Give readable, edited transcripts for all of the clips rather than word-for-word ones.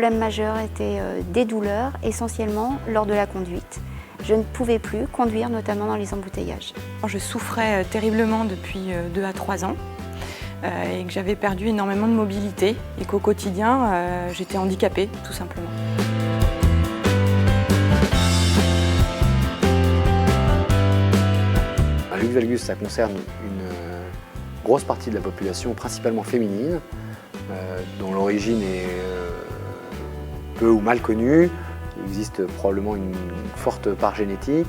problème majeur était des douleurs, essentiellement lors de la conduite. Je ne pouvais plus conduire, notamment dans les embouteillages. Je souffrais terriblement depuis 2 à 3 ans et que j'avais perdu énormément de mobilité et qu'au quotidien, j'étais handicapée, tout simplement. Un luxe valgus, ça concerne une grosse partie de la population, principalement féminine, dont l'origine est peu ou mal connue. Il existe probablement une forte part génétique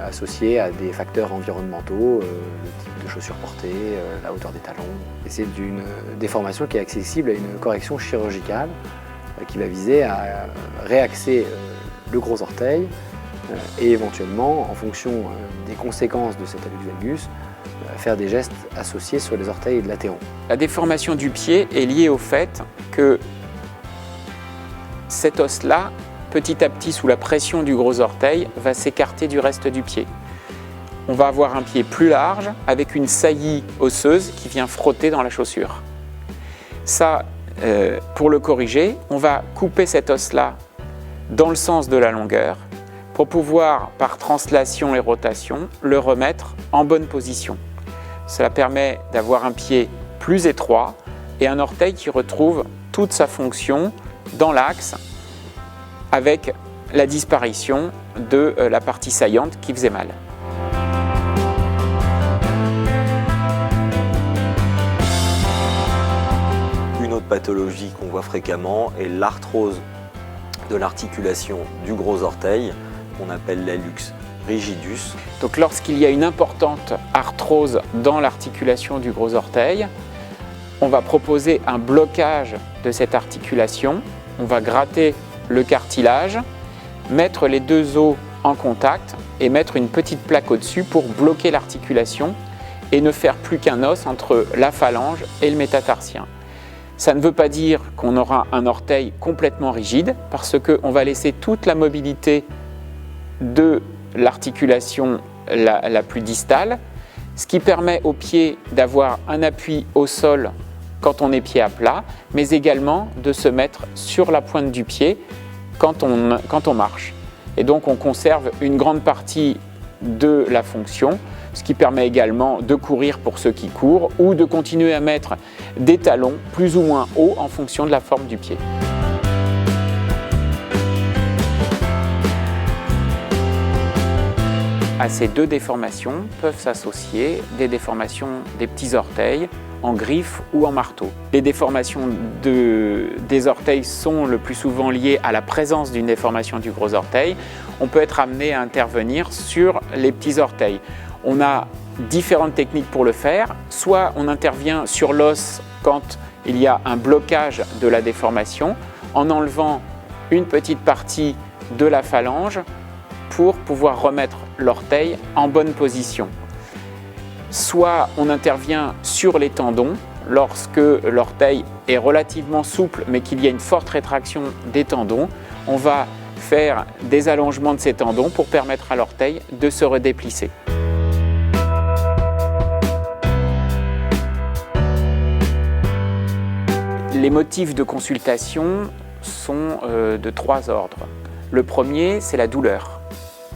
associée à des facteurs environnementaux, le type de chaussures portées, la hauteur des talons. Et c'est une déformation qui est accessible à une correction chirurgicale qui va viser à réaxer le gros orteil et éventuellement, en fonction des conséquences de cet hallux valgus, faire des gestes associés sur les orteils latéraux. La déformation du pied est liée au fait que cet os-là, petit à petit, sous la pression du gros orteil, va s'écarter du reste du pied. On va avoir un pied plus large avec une saillie osseuse qui vient frotter dans la chaussure. Ça, pour le corriger, on va couper cet os-là dans le sens de la longueur pour pouvoir, par translation et rotation, le remettre en bonne position. Cela permet d'avoir un pied plus étroit et un orteil qui retrouve toute sa fonction dans l'axe avec la disparition de la partie saillante qui faisait mal. Une autre pathologie qu'on voit fréquemment est l'arthrose de l'articulation du gros orteil, qu'on appelle l'hallux rigidus. Donc lorsqu'il y a une importante arthrose dans l'articulation du gros orteil, on va proposer un blocage de cette articulation. On va gratter le cartilage, mettre les deux os en contact et mettre une petite plaque au-dessus pour bloquer l'articulation et ne faire plus qu'un os entre la phalange et le métatarsien. Ça ne veut pas dire qu'on aura un orteil complètement rigide parce qu'on va laisser toute la mobilité de l'articulation la plus distale, ce qui permet au pied d'avoir un appui au sol quand on est pied à plat, mais également de se mettre sur la pointe du pied quand on marche. Et donc on conserve une grande partie de la fonction, ce qui permet également de courir pour ceux qui courent ou de continuer à mettre des talons plus ou moins hauts en fonction de la forme du pied. À ces deux déformations peuvent s'associer des déformations des petits orteils en griffe ou en marteau. Les déformations des orteils sont le plus souvent liées à la présence d'une déformation du gros orteil. On peut être amené à intervenir sur les petits orteils. On a différentes techniques pour le faire. Soit on intervient sur l'os quand il y a un blocage de la déformation en enlevant une petite partie de la phalange pour pouvoir remettre l'orteil en bonne position. Soit on intervient sur les tendons lorsque l'orteil est relativement souple mais qu'il y a une forte rétraction des tendons. On va faire des allongements de ces tendons pour permettre à l'orteil de se redéplisser. Les motifs de consultation sont de 3 ordres. Le premier, c'est la douleur.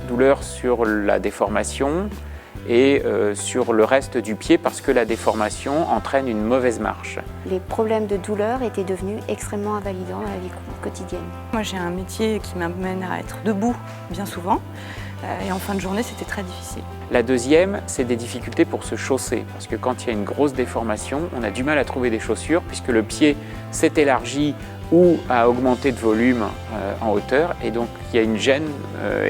Douleur sur la déformation et sur le reste du pied parce que la déformation entraîne une mauvaise marche. Les problèmes de douleur étaient devenus extrêmement invalidants dans la vie quotidienne. Moi j'ai un métier qui m'amène à être debout bien souvent et en fin de journée c'était très difficile. La deuxième, c'est des difficultés pour se chausser parce que quand il y a une grosse déformation, on a du mal à trouver des chaussures puisque le pied s'est élargi ou a augmenté de volume en hauteur et donc il y a une gêne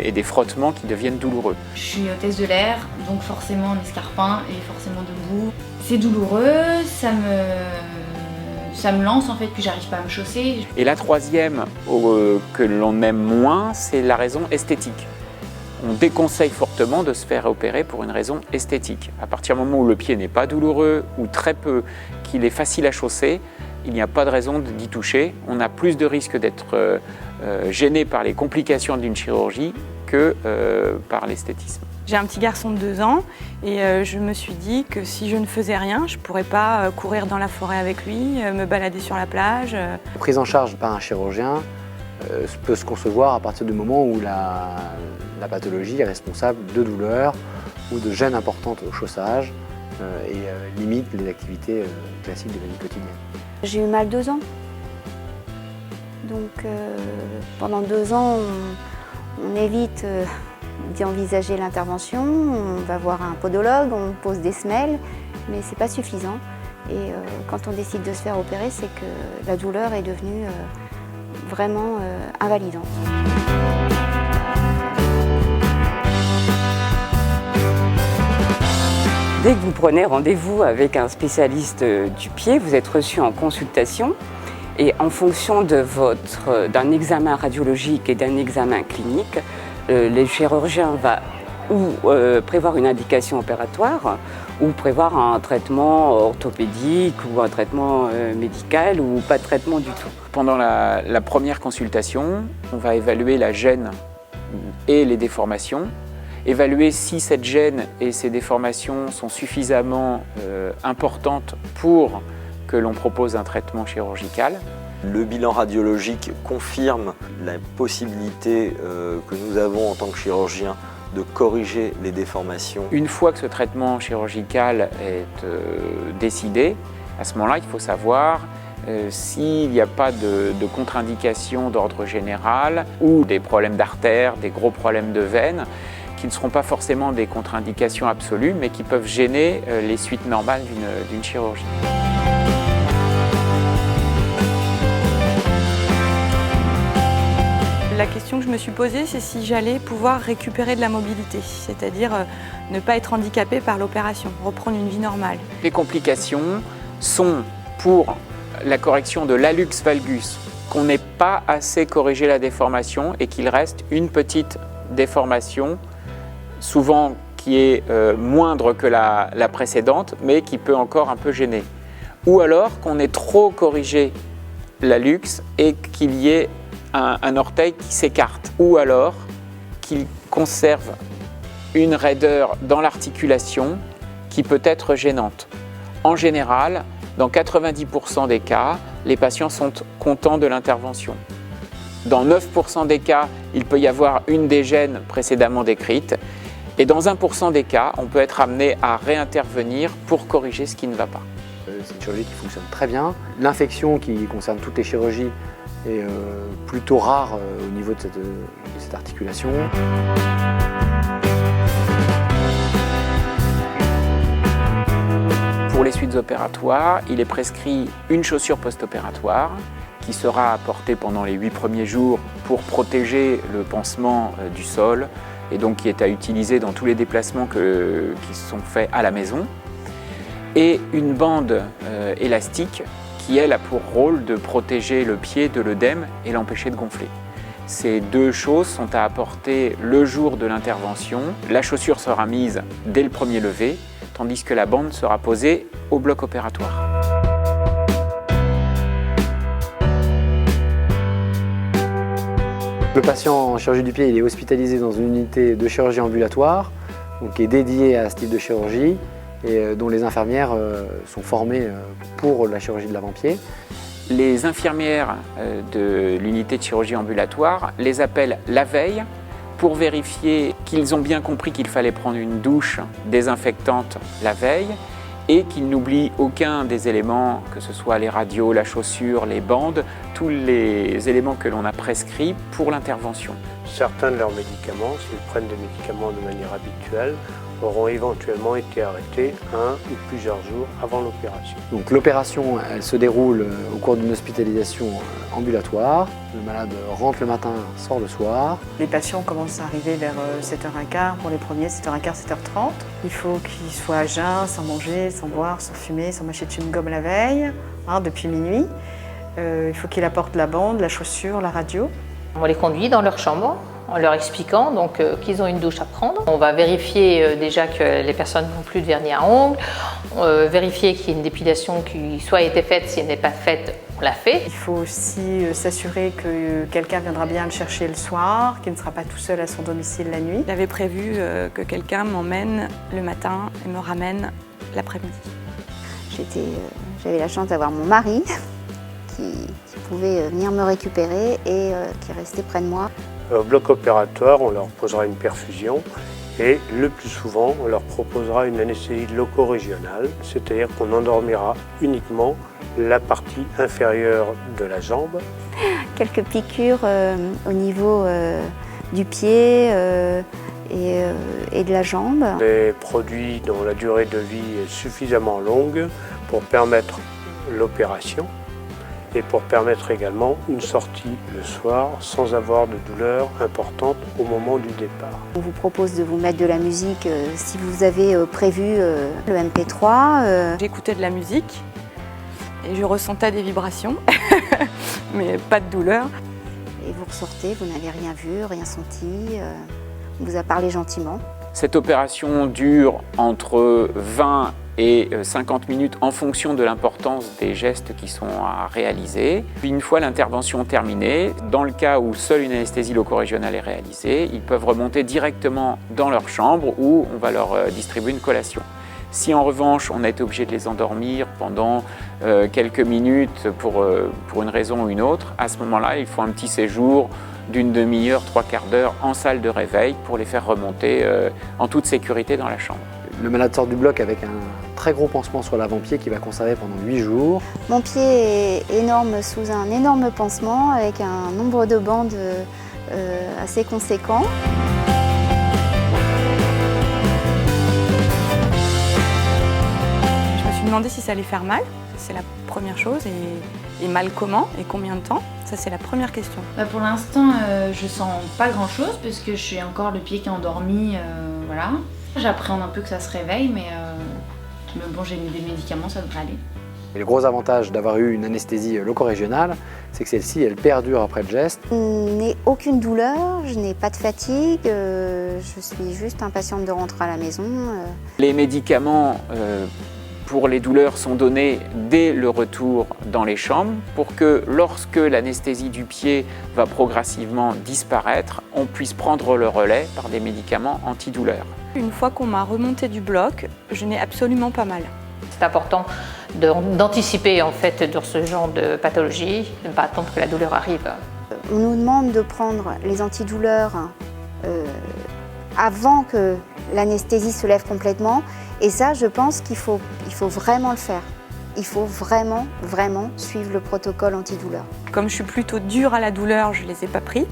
et des frottements qui deviennent douloureux. Je suis hôtesse de l'air, donc forcément en escarpin et forcément debout. C'est douloureux, ça me lance en fait, puis j'arrive pas à me chausser. Et la troisième que l'on aime moins, c'est la raison esthétique. On déconseille fortement de se faire opérer pour une raison esthétique. À partir du moment où le pied n'est pas douloureux ou très peu, qu'il est facile à chausser, il n'y a pas de raison d'y toucher. On a plus de risques d'être gêné par les complications d'une chirurgie que par l'esthétisme. J'ai un petit garçon de 2 ans et je me suis dit que si je ne faisais rien, je ne pourrais pas courir dans la forêt avec lui, me balader sur la plage. La prise en charge par un chirurgien peut se concevoir à partir du moment où la pathologie est responsable de douleurs ou de gênes importantes au chaussage et limite les activités classiques de la vie quotidienne. J'ai eu mal 2 ans. Donc pendant 2 ans, on évite d'y envisager l'intervention, on va voir un podologue, on pose des semelles, mais ce n'est pas suffisant. Et quand on décide de se faire opérer, c'est que la douleur est devenue vraiment invalidante. Dès que vous prenez rendez-vous avec un spécialiste du pied, vous êtes reçu en consultation et en fonction d'un examen radiologique et d'un examen clinique, le chirurgien va ou prévoir une indication opératoire ou prévoir un traitement orthopédique ou un traitement médical ou pas de traitement du tout. Pendant la première consultation, on va évaluer la gêne et les déformations, évaluer si cette gêne et ces déformations sont suffisamment importantes pour que l'on propose un traitement chirurgical. Le bilan radiologique confirme la possibilité que nous avons en tant que chirurgien de corriger les déformations. Une fois que ce traitement chirurgical est décidé, à ce moment-là, il faut savoir s'il n'y a pas de contre-indication d'ordre général ou des problèmes d'artères, des gros problèmes de veines, qui ne seront pas forcément des contre-indications absolues, mais qui peuvent gêner les suites normales d'une chirurgie. La question que je me suis posée, c'est si j'allais pouvoir récupérer de la mobilité, c'est-à-dire ne pas être handicapée par l'opération, reprendre une vie normale. Les complications sont pour la correction de l'hallux valgus, qu'on n'ait pas assez corrigé la déformation et qu'il reste une petite déformation, souvent qui est moindre que la précédente, mais qui peut encore un peu gêner. Ou alors qu'on ait trop corrigé l'hallux et qu'il y ait un orteil qui s'écarte, ou alors qu'il conserve une raideur dans l'articulation qui peut être gênante. En général, dans 90% des cas, les patients sont contents de l'intervention. Dans 9% des cas, il peut y avoir une des gênes précédemment décrites, et dans 1% des cas, on peut être amené à réintervenir pour corriger ce qui ne va pas. C'est une chirurgie qui fonctionne très bien. L'infection qui concerne toutes les chirurgies est plutôt rare au niveau de cette articulation. Pour les suites opératoires, il est prescrit une chaussure post-opératoire qui sera apportée pendant les 8 premiers jours pour protéger le pansement du sol et donc qui est à utiliser dans tous les déplacements qui sont faits à la maison. Et une bande élastique qui, elle, a pour rôle de protéger le pied de l'œdème et l'empêcher de gonfler. Ces deux choses sont à apporter le jour de l'intervention. La chaussure sera mise dès le premier lever, tandis que la bande sera posée au bloc opératoire. Le patient en chirurgie du pied il est hospitalisé dans une unité de chirurgie ambulatoire, donc qui est dédiée à ce type de chirurgie, et dont les infirmières sont formées pour la chirurgie de l'avant-pied. Les infirmières de l'unité de chirurgie ambulatoire les appellent la veille pour vérifier qu'ils ont bien compris qu'il fallait prendre une douche désinfectante la veille et qu'ils n'oublient aucun des éléments, que ce soit les radios, la chaussure, les bandes, tous les éléments que l'on a prescrits pour l'intervention. Certains de leurs médicaments, s'ils prennent des médicaments de manière habituelle, auront éventuellement été arrêtés 1 ou plusieurs jours avant l'opération. Donc l'opération, elle se déroule au cours d'une hospitalisation ambulatoire. Le malade rentre le matin, sort le soir. Les patients commencent à arriver vers 7h15 pour les premiers, 7h15, 7h30. Il faut qu'ils soient à jeun, sans manger, sans boire, sans fumer, sans mâcher de chewing-gum la veille, depuis minuit. Il faut qu'ils apportent la bande, la chaussure, la radio. On les conduit dans leur chambre en leur expliquant qu'ils ont une douche à prendre. On va vérifier déjà que les personnes n'ont plus de vernis à ongles, vérifier qu'il y ait une dépilation qui soit été faite, si elle n'est pas faite, on l'a fait. Il faut aussi s'assurer que quelqu'un viendra bien le chercher le soir, qu'il ne sera pas tout seul à son domicile la nuit. J'avais prévu que quelqu'un m'emmène le matin et me ramène l'après-midi. J'avais la chance d'avoir mon mari qui pouvait venir me récupérer et qui restait près de moi. Au bloc opératoire, on leur posera une perfusion et le plus souvent, on leur proposera une anesthésie loco-régionale, c'est-à-dire qu'on endormira uniquement la partie inférieure de la jambe. Quelques piqûres au niveau du pied et de la jambe. Des produits dont la durée de vie est suffisamment longue pour permettre l'opération et pour permettre également une sortie le soir sans avoir de douleur importante au moment du départ. On vous propose de vous mettre de la musique si vous avez prévu le MP3. J'écoutais de la musique et je ressentais des vibrations, mais pas de douleur. Et vous ressortez, vous n'avez rien vu, rien senti, on vous a parlé gentiment. Cette opération dure entre 20 et 50 minutes en fonction de l'importance des gestes qui sont à réaliser. Puis une fois l'intervention terminée, dans le cas où seule une anesthésie loco-régionale est réalisée, ils peuvent remonter directement dans leur chambre où on va leur distribuer une collation. Si en revanche on a été obligé de les endormir pendant quelques minutes pour une raison ou une autre, à ce moment-là il faut un petit séjour d'une demi-heure, 3/4 d'heure en salle de réveil pour les faire remonter en toute sécurité dans la chambre. Le malade sort du bloc avec un très gros pansement sur l'avant-pied qui va conserver pendant 8 jours. Mon pied est énorme sous un énorme pansement avec un nombre de bandes assez conséquent. Je me suis demandé si ça allait faire mal, c'est la première chose, et mal comment et combien de temps. Ça, c'est la première question. Pour l'instant, je sens pas grand-chose parce que je suis encore le pied qui est endormi, voilà. J'appréhende un peu que ça se réveille, mais bon, j'ai mis des médicaments, ça devrait aller. Et le gros avantage d'avoir eu une anesthésie loco-régionale, c'est que celle-ci, elle perdure après le geste. Je n'ai aucune douleur, je n'ai pas de fatigue, je suis juste impatiente de rentrer à la maison. Les médicaments pour les douleurs sont donnés dès le retour dans les chambres pour que lorsque l'anesthésie du pied va progressivement disparaître, on puisse prendre le relais par des médicaments antidouleurs. Une fois qu'on m'a remonté du bloc, je n'ai absolument pas mal. C'est important d'anticiper en fait dans ce genre de pathologie, de ne pas attendre que la douleur arrive. On nous demande de prendre les antidouleurs avant que l'anesthésie se lève complètement. Et ça, je pense qu'il faut vraiment le faire. Il faut vraiment suivre le protocole antidouleur. Comme je suis plutôt dure à la douleur, je ne les ai pas pris.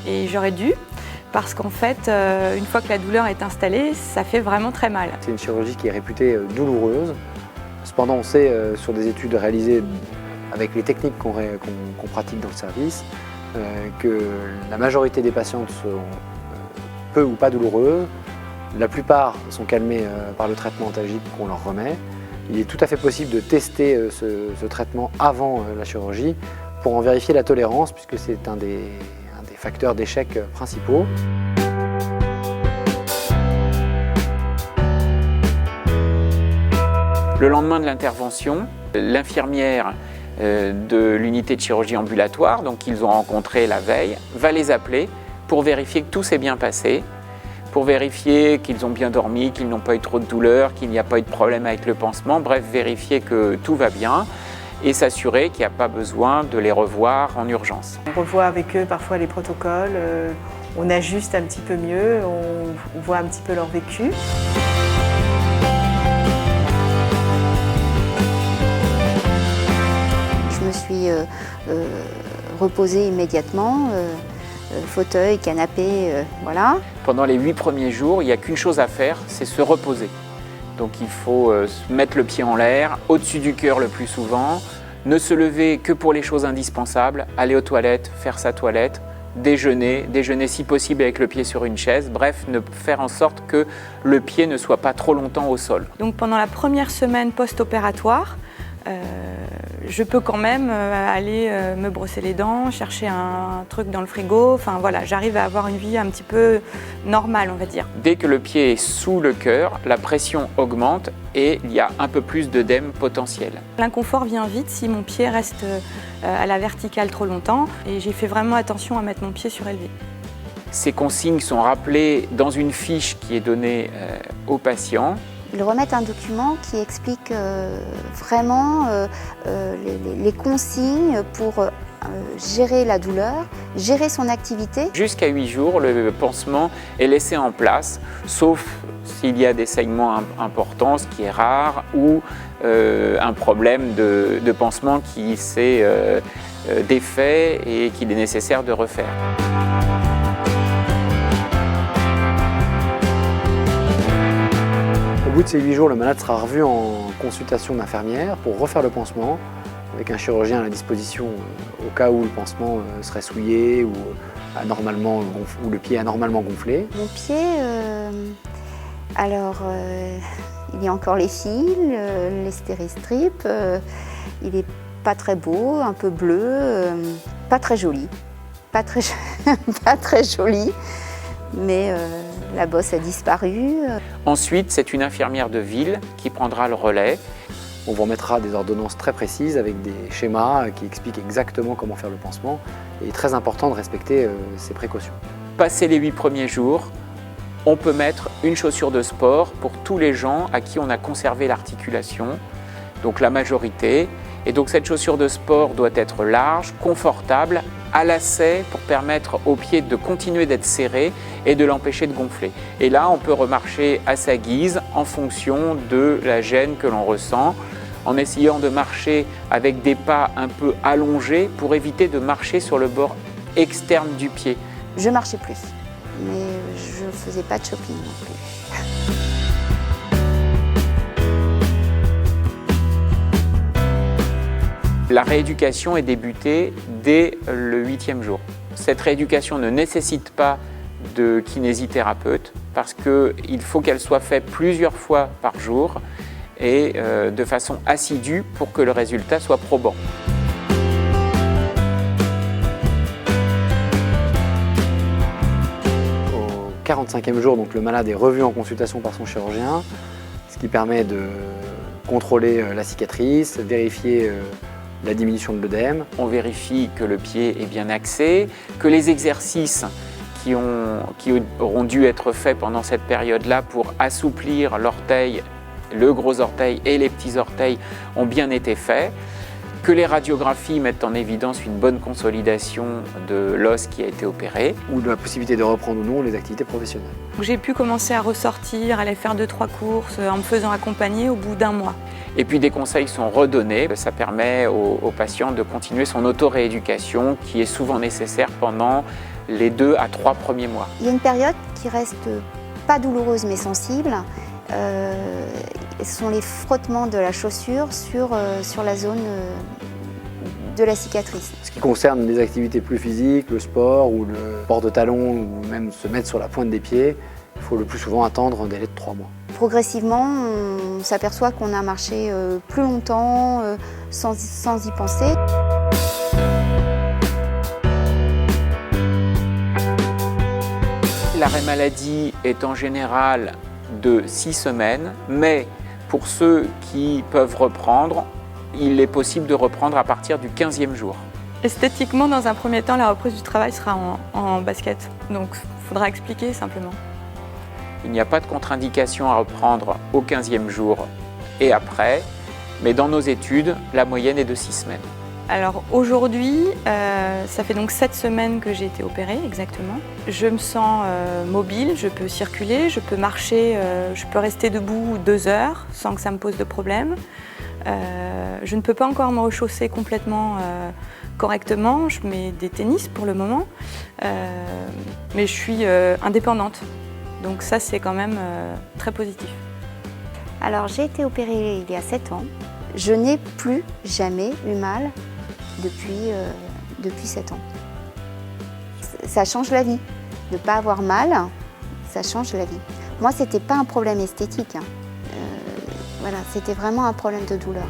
Et j'aurais dû, parce qu'en fait, une fois que la douleur est installée, ça fait vraiment très mal. C'est une chirurgie qui est réputée douloureuse. Cependant, on sait sur des études réalisées avec les techniques qu'on pratique dans le service que la majorité des patientes sont peu ou pas douloureuses. La plupart sont calmés par le traitement antalgique qu'on leur remet. Il est tout à fait possible de tester ce traitement avant la chirurgie pour en vérifier la tolérance, puisque c'est un des facteurs d'échec principaux. Le lendemain de l'intervention, l'infirmière de l'unité de chirurgie ambulatoire, donc qu'ils ont rencontré la veille, va les appeler pour vérifier que tout s'est bien passé, pour vérifier qu'ils ont bien dormi, qu'ils n'ont pas eu trop de douleur, qu'il n'y a pas eu de problème avec le pansement, bref, vérifier que tout va bien et s'assurer qu'il n'y a pas besoin de les revoir en urgence. On revoit avec eux parfois les protocoles, on ajuste un petit peu mieux, on voit un petit peu leur vécu. Je me suis reposée immédiatement. Fauteuil, canapé, voilà. Pendant les 8 premiers jours, il n'y a qu'une chose à faire, c'est se reposer. Donc il faut mettre le pied en l'air, au-dessus du cœur le plus souvent, ne se lever que pour les choses indispensables, aller aux toilettes, faire sa toilette, déjeuner si possible avec le pied sur une chaise, bref, faire en sorte que le pied ne soit pas trop longtemps au sol. Donc pendant la première semaine post-opératoire, je peux quand même aller me brosser les dents, chercher un truc dans le frigo. Enfin voilà, j'arrive à avoir une vie un petit peu normale, on va dire. Dès que le pied est sous le cœur, la pression augmente et il y a un peu plus d'œdème potentiel. L'inconfort vient vite si mon pied reste à la verticale trop longtemps et j'ai fait vraiment attention à mettre mon pied surélevé. Ces consignes sont rappelées dans une fiche qui est donnée aux patients. Ils remettent un document qui explique vraiment les consignes pour gérer la douleur, gérer son activité. Jusqu'à 8 jours, le pansement est laissé en place, sauf s'il y a des saignements importants, ce qui est rare, ou un problème de pansement qui s'est défait et qu'il est nécessaire de refaire. Au bout de ces 8 jours, le malade sera revu en consultation d'infirmière pour refaire le pansement, avec un chirurgien à la disposition au cas où le pansement serait souillé ou le pied anormalement gonflé. Mon pied, il y a encore les fils, les stéristrips, il n'est pas très beau, un peu bleu, pas très joli, pas très joli, mais la bosse a disparu. Ensuite, c'est une infirmière de ville qui prendra le relais. On vous remettra des ordonnances très précises avec des schémas qui expliquent exactement comment faire le pansement. Et il est très important de respecter ces précautions. Passé les 8 premiers jours, on peut mettre une chaussure de sport pour tous les gens à qui on a conservé l'articulation, donc la majorité. Et donc cette chaussure de sport doit être large, confortable, à lacet pour permettre au pied de continuer d'être serré et de l'empêcher de gonfler. Et là, on peut remarcher à sa guise en fonction de la gêne que l'on ressent, en essayant de marcher avec des pas un peu allongés pour éviter de marcher sur le bord externe du pied. Je marchais plus, mais je ne faisais pas de shopping non plus. La rééducation est débutée dès le 8e jour. Cette rééducation ne nécessite pas de kinésithérapeute parce qu'il faut qu'elle soit faite plusieurs fois par jour et de façon assidue pour que le résultat soit probant. Au 45e jour, donc, le malade est revu en consultation par son chirurgien, ce qui permet de contrôler la cicatrice, vérifier la diminution de l'œdème. On vérifie que le pied est bien axé, que les exercices qui auront dû être faits pendant cette période-là pour assouplir l'orteil, le gros orteil et les petits orteils ont bien été faits, que les radiographies mettent en évidence une bonne consolidation de l'os qui a été opéré. Ou de la possibilité de reprendre ou non les activités professionnelles. J'ai pu commencer à ressortir, aller faire 2-3 courses en me faisant accompagner au bout d'un mois. Et puis des conseils sont redonnés, ça permet au patient de continuer son auto-rééducation qui est souvent nécessaire pendant les 2 à 3 premiers mois. Il y a une période qui reste pas douloureuse mais sensible. Ce sont les frottements de la chaussure sur la zone de la cicatrice. Ce qui concerne les activités plus physiques, le sport ou le port de talons ou même se mettre sur la pointe des pieds, il faut le plus souvent attendre un délai de 3 mois. Progressivement, on s'aperçoit qu'on a marché plus longtemps sans y penser. L'arrêt maladie est en général de 6 semaines, mais pour ceux qui peuvent reprendre, il est possible de reprendre à partir du 15e jour. Esthétiquement, dans un premier temps, la reprise du travail sera en basket. Donc, il faudra expliquer simplement. Il n'y a pas de contre-indication à reprendre au 15e jour et après, mais dans nos études, la moyenne est de 6 semaines. Alors aujourd'hui, ça fait donc 7 semaines que j'ai été opérée, exactement. Je me sens mobile, je peux circuler, je peux marcher, je peux rester debout 2 heures sans que ça me pose de problème. Je ne peux pas encore me rechausser complètement correctement, je mets des tennis pour le moment, mais je suis indépendante. Donc ça, c'est quand même très positif. Alors j'ai été opérée il y a 7 ans. Je n'ai plus jamais eu mal depuis 7 ans. Ça change la vie. De ne pas avoir mal, ça change la vie. Moi, ce n'était pas un problème esthétique. Voilà, c'était vraiment un problème de douleur.